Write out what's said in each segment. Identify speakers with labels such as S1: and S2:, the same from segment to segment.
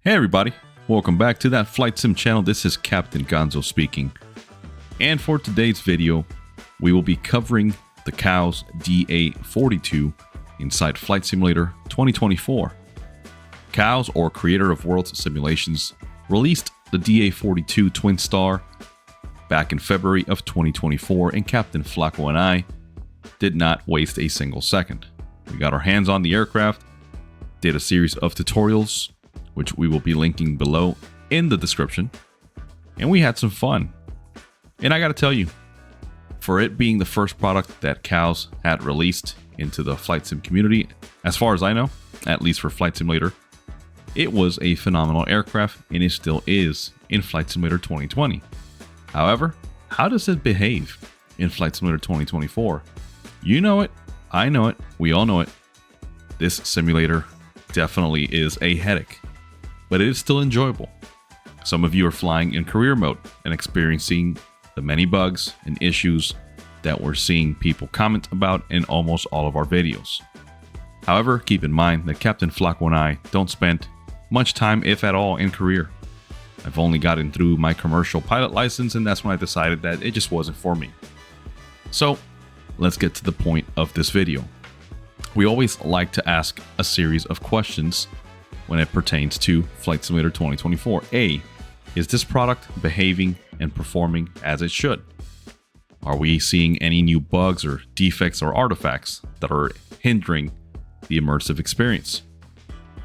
S1: Hey everybody, welcome back to that Flight Sim channel. This is Captain Gonzo speaking. And for today's video, we will be covering the COWS DA42 inside Flight Simulator 2024. COWS, or Creator of Worlds Simulations, released the DA42 Twin Star back in February of 2024, and Captain Flako and I did not waste a single second. We got our hands on the aircraft, did a series of tutorials, which we will be linking below in the description, and we had some fun. And I gotta tell you, for it being the first product that COWS had released into the Flight Sim community, as far as I know, at least for Flight Simulator, it was a phenomenal aircraft, and it still is in Flight Simulator 2020. However, how does it behave in Flight Simulator 2024? You know it, I know it, we all know it. This simulator definitely is a headache, but it is still enjoyable. Some of you are flying in career mode and experiencing the many bugs and issues that we're seeing people comment about in almost all of our videos. However, keep in mind that Captain Flako and I don't spend much time, if at all, in career. I've only gotten through my commercial pilot license, and that's when I decided that it just wasn't for me. So let's get to the point of this video. We always like to ask a series of questions when it pertains to Flight Simulator 2024. A, is this product behaving and performing as it should? Are we seeing any new bugs or defects or artifacts that are hindering the immersive experience?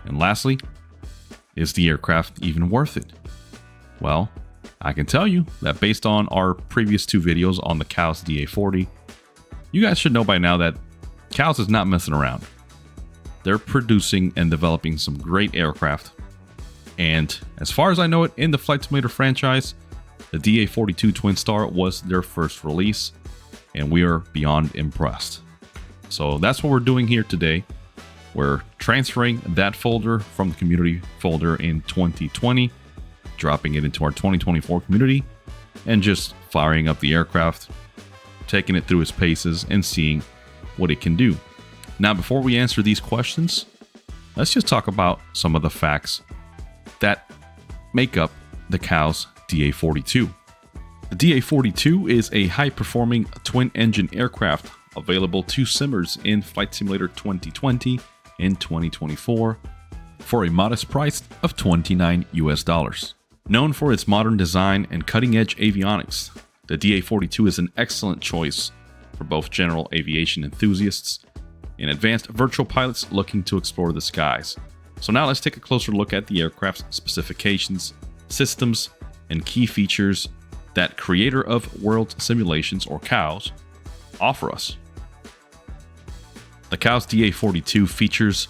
S1: And lastly, is the aircraft even worth it? Well, I can tell you that based on our previous two videos on the COWS DA40, you guys should know by now that COWS is not messing around. They're producing and developing some great aircraft. And as far as I know it, in the Flight Simulator franchise, the DA42 Twin Star was their first release, and we are beyond impressed. So that's what we're doing here today. We're transferring that folder from the community folder in 2020, dropping it into our 2024 community, and just firing up the aircraft, taking it through its paces, and seeing what it can do. Now, before we answer these questions, let's just talk about some of the facts that make up the COWS DA42. The DA42 is a high-performing twin-engine aircraft available to simmers in Flight Simulator 2020 and 2024 for a modest price of $29 US. Known for its modern design and cutting-edge avionics, the DA42 is an excellent choice for both general aviation enthusiasts and advanced virtual pilots looking to explore the skies. So now let's take a closer look at the aircraft's specifications, systems, and key features that Creator of Worlds Simulations, or COWS, offer us. The COWS DA42 features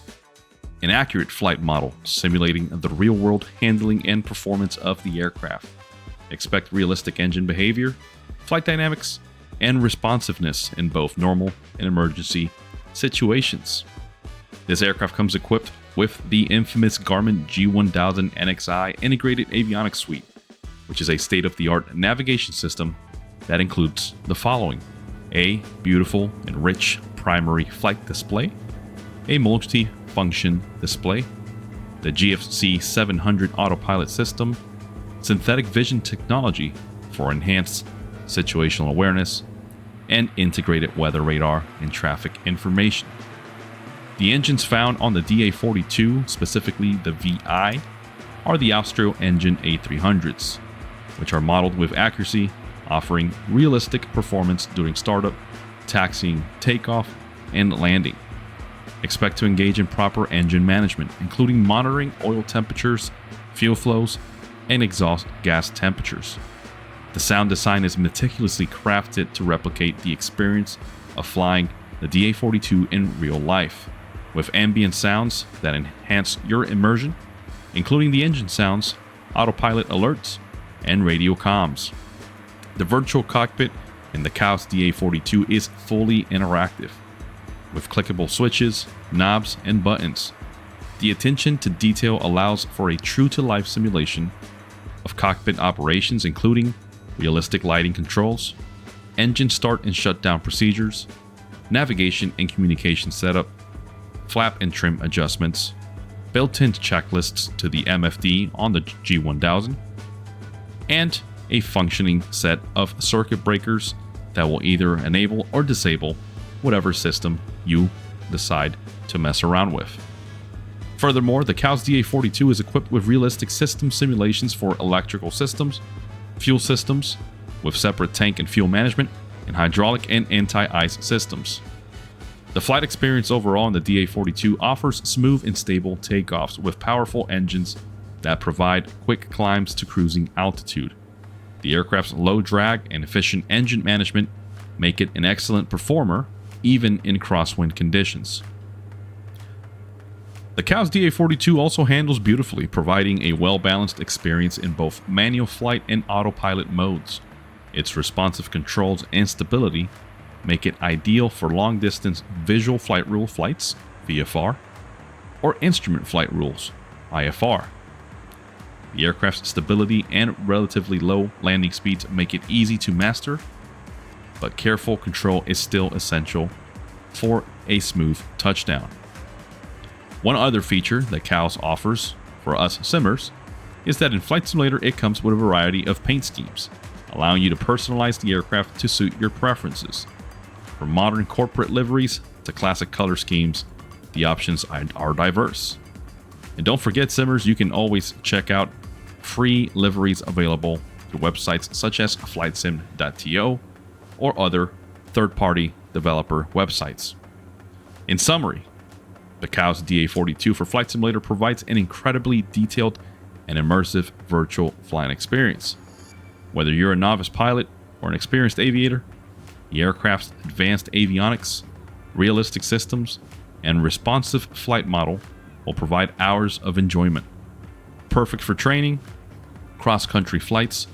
S1: an accurate flight model simulating the real-world handling and performance of the aircraft. Expect realistic engine behavior, flight dynamics, and responsiveness in both normal and emergency situations. This aircraft comes equipped with the infamous Garmin G1000 NXI integrated avionics suite, which is a state-of-the-art navigation system that includes the following: a beautiful and rich primary flight display, a multi-function display, the GFC 700 autopilot system, synthetic vision technology for enhanced situational awareness, and integrated weather radar and traffic information. The engines found on the DA42, specifically the VI, are the Austro engine A300s, which are modeled with accuracy, offering realistic performance during startup, taxiing, takeoff, and landing. Expect to engage in proper engine management, including monitoring oil temperatures, fuel flows, and exhaust gas temperatures. The sound design is meticulously crafted to replicate the experience of flying the DA42 in real life, with ambient sounds that enhance your immersion, including the engine sounds, autopilot alerts, and radio comms. The virtual cockpit in the COWS DA42 is fully interactive, with clickable switches, knobs, and buttons. The attention to detail allows for a true-to-life simulation of cockpit operations, including realistic lighting controls, engine start and shutdown procedures, navigation and communication setup, flap and trim adjustments, built-in checklists to the MFD on the G1000, and a functioning set of circuit breakers that will either enable or disable whatever system you decide to mess around with. Furthermore, the COWS DA42 is equipped with realistic system simulations for electrical systems, fuel systems, with separate tank and fuel management, and hydraulic and anti-ice systems. The flight experience overall in the DA42 offers smooth and stable takeoffs with powerful engines that provide quick climbs to cruising altitude. The aircraft's low drag and efficient engine management make it an excellent performer even in crosswind conditions. The COWS DA42 also handles beautifully, providing a well-balanced experience in both manual flight and autopilot modes. Its responsive controls and stability make it ideal for long-distance visual flight rule flights, VFR, or instrument flight rules, IFR. The aircraft's stability and relatively low landing speeds make it easy to master, but careful control is still essential for a smooth touchdown. One other feature that COWS offers for us simmers is that in Flight Simulator it comes with a variety of paint schemes, allowing you to personalize the aircraft to suit your preferences. From modern corporate liveries to classic color schemes, the options are diverse. And don't forget, simmers, you can always check out free liveries available through websites such as flightsim.to or other third-party developer websites. In summary, the COWS DA42 for Flight Simulator provides an incredibly detailed and immersive virtual flying experience. Whether you're a novice pilot or an experienced aviator, the aircraft's advanced avionics, realistic systems, and responsive flight model will provide hours of enjoyment. Perfect for training, cross-country flights,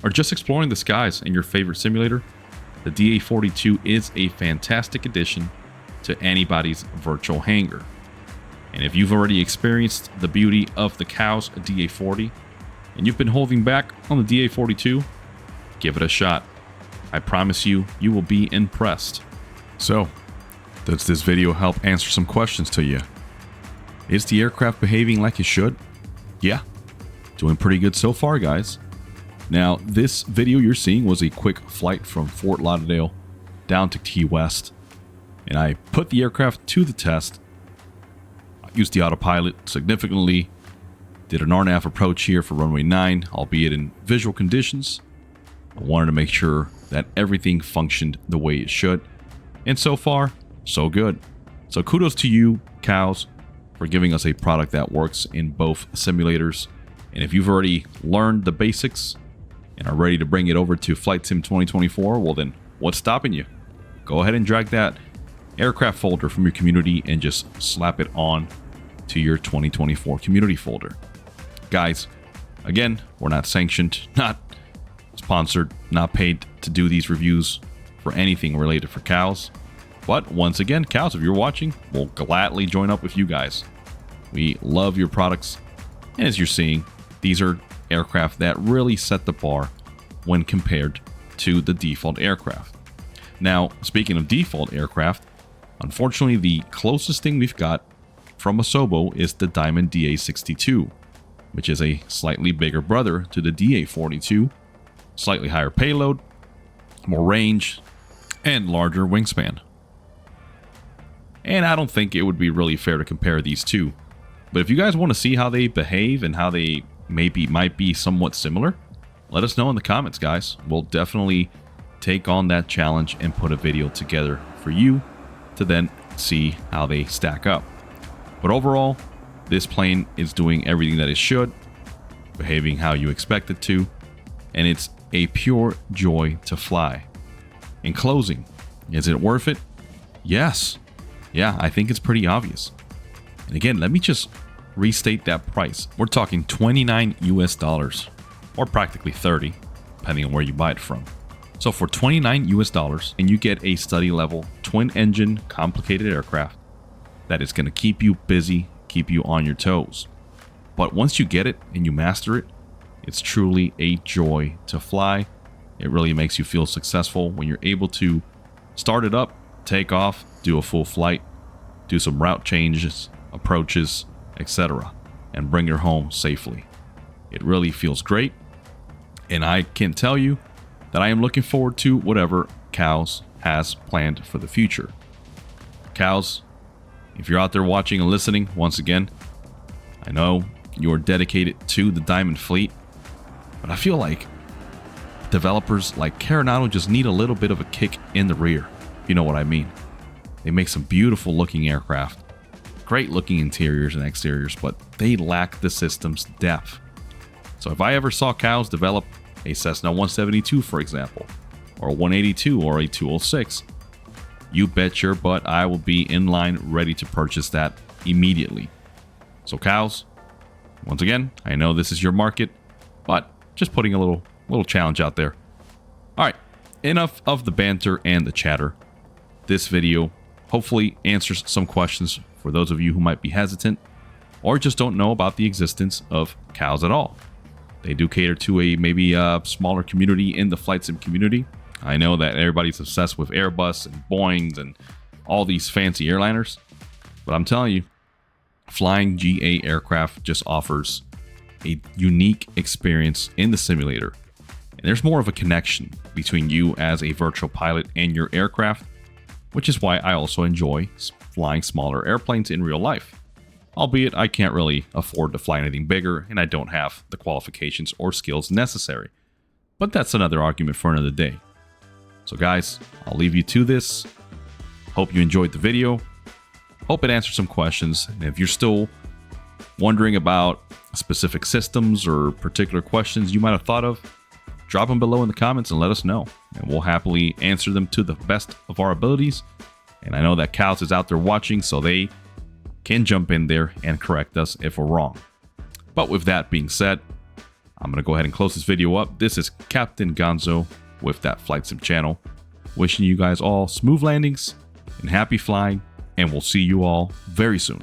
S1: or just exploring the skies in your favorite simulator, the DA42 is a fantastic addition to anybody's virtual hangar. And if you've already experienced the beauty of the COWS DA40 and you've been holding back on the DA42, give it a shot. I promise you, you will be impressed. So, does this video help answer some questions to you? Is the aircraft behaving like it should? Yeah, doing pretty good so far, guys. Now, this video you're seeing was a quick flight from Fort Lauderdale down to Key West, and I put the aircraft to the test. I used the autopilot significantly, did an RNAV approach here for runway 9, albeit in visual conditions. I wanted to make sure that everything functioned the way it should, and so far, so good. So kudos to you, COWS, for giving us a product that works in both simulators. And if you've already learned the basics and are ready to bring it over to Flight Sim 2024, well then, what's stopping you? Go ahead and drag that aircraft folder from your community and just slap it on to your 2024 community folder. Guys, again, we're not sanctioned, not sponsored, not paid to do these reviews for anything related for COWS. But once again, COWS, if you're watching, we'll gladly join up with you guys. We love your products. And as you're seeing, these are aircraft that really set the bar when compared to the default aircraft. Now, speaking of default aircraft, unfortunately, the closest thing we've got from Asobo is the Diamond DA62, which is a slightly bigger brother to the DA42, slightly higher payload, more range, and larger wingspan. And I don't think it would be really fair to compare these two. But if you guys want to see how they behave and how they might be somewhat similar, let us know in the comments, guys. We'll definitely take on that challenge and put a video together for you to then see how they stack up. But overall, this plane is doing everything that it should, behaving how you expect it to, and it's a pure joy to fly. In closing, is it worth it? Yes. Yeah, I think it's pretty obvious. And again, let me just restate that price. We're talking $29 US, or practically 30, depending on where you buy it from. So for $29 US, and you get a study level, twin engine, complicated aircraft that is going to keep you busy, keep you on your toes. But once you get it and you master it, it's truly a joy to fly. It really makes you feel successful when you're able to start it up, take off, do a full flight, do some route changes, approaches, etc., and bring her home safely. It really feels great, and I can tell you that I am looking forward to whatever COWS has planned for the future. COWS, if you're out there watching and listening, once again, I know you're dedicated to the Diamond Fleet, but I feel like developers like Coronado just need a little bit of a kick in the rear, if you know what I mean. They make some beautiful looking aircraft, great looking interiors and exteriors, but they lack the system's depth. So if I ever saw COWS develop a Cessna 172, for example, or a 182 or a 206, you bet your butt I will be in line ready to purchase that immediately. So COWS, once again, I know this is your market, but just putting a little challenge out there. All right, enough of the banter and the chatter. This video hopefully answers some questions for those of you who might be hesitant or just don't know about the existence of COWS at all. They do cater to maybe a smaller community in the flight sim community. I know that everybody's obsessed with Airbus and Boeings and all these fancy airliners, but I'm telling you, flying GA aircraft just offers a unique experience in the simulator. And there's more of a connection between you as a virtual pilot and your aircraft, which is why I also enjoy flying smaller airplanes in real life. Albeit I can't really afford to fly anything bigger and I don't have the qualifications or skills necessary. But that's another argument for another day. So guys, I'll leave you to this. Hope you enjoyed the video. Hope it answered some questions. And if you're still wondering about specific systems or particular questions you might have thought of, drop them below in the comments and let us know. And we'll happily answer them to the best of our abilities. And I know that COWS is out there watching, so they can jump in there and correct us if we're wrong. But with that being said, I'm going to go ahead and close this video up. This is Captain Gonzo with that Flight Sim channel. Wishing you guys all smooth landings and happy flying, and we'll see you all very soon.